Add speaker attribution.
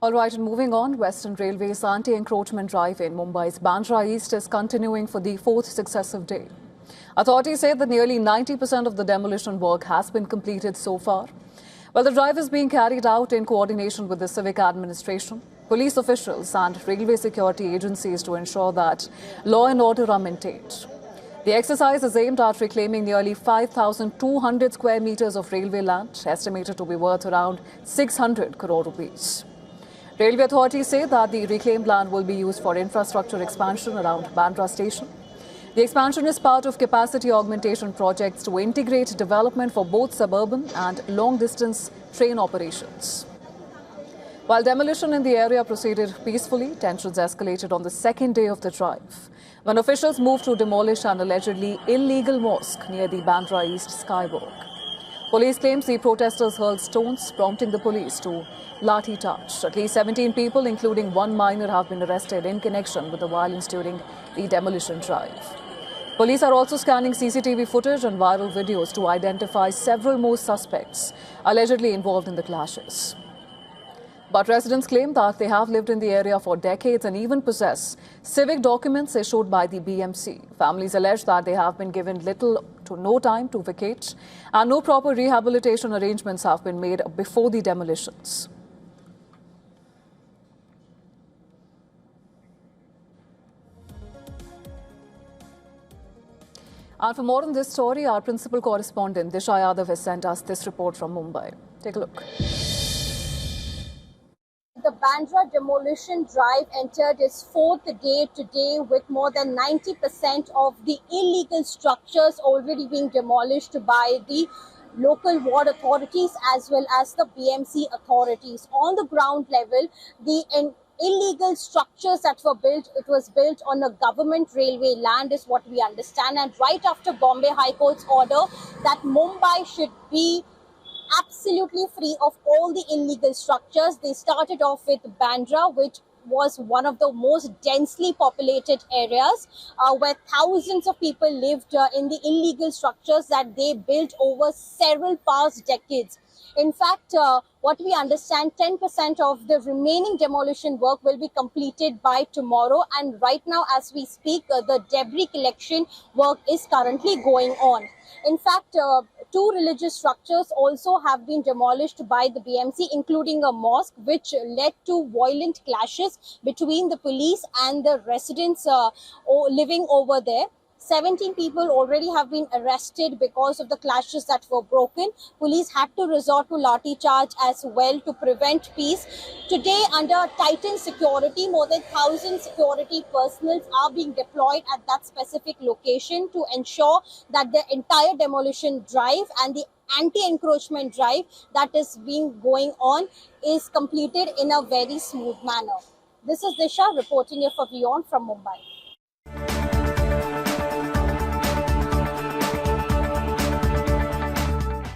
Speaker 1: All right, and moving on, Western Railway's anti-encroachment drive in Mumbai's Bandra East is continuing for the fourth successive day. Authorities say that nearly 90% of the demolition work has been completed so far. While the drive is being carried out in coordination with the civic administration, police officials and railway security agencies to ensure that law and order are maintained. The exercise is aimed at reclaiming nearly 5,200 square meters of railway land, estimated to be worth around 600 crore rupees. Railway authorities say that the reclaimed land will be used for infrastructure expansion around Bandra station. The expansion is part of capacity augmentation projects to integrate development for both suburban and long-distance train operations. While demolition in the area proceeded peacefully, tensions escalated on the second day of the drive, when officials moved to demolish an allegedly illegal mosque near the Bandra East skywalk. Police claims the protesters hurled stones, prompting the police to lathi charge. At least 17 people, including one minor, have been arrested in connection with the violence during the demolition drive. Police are also scanning CCTV footage and viral videos to identify several more suspects allegedly involved in the clashes. But residents claim that they have lived in the area for decades and even possess civic documents issued by the BMC. Families allege that they have been given little to no time to vacate, and no proper rehabilitation arrangements have been made before the demolitions. And for more on this story, our principal correspondent Disha Yadav has sent us this report from Mumbai. Take a look.
Speaker 2: The Bandra demolition drive entered its fourth day today, with more than 90% of the illegal structures already being demolished by the local ward authorities as well as the BMC authorities. On the ground level, the illegal structures that were built, it was built on a government railway land is what we understand. And right after Bombay High Court's order that Mumbai should be absolutely free of all the illegal structures, they started off with Bandra, which was one of the most densely populated areas where thousands of people lived in the illegal structures that they built over several past decades. In fact, what we understand, 10% of the remaining demolition work will be completed by tomorrow. And right now, as we speak, the debris collection work is currently going on. In fact, two religious structures also have been demolished by the BMC, including a mosque, which led to violent clashes between the police and the residents living over there. 17 people already have been arrested because of the clashes that were broken. Police had to resort to lathi charge as well to prevent peace. Today, under tightened security, more than 1,000 security personnel are being deployed at that specific location to ensure that the entire demolition drive and the anti-encroachment drive that is being going on is completed in a very smooth manner. This is Disha reporting here for WION from Mumbai.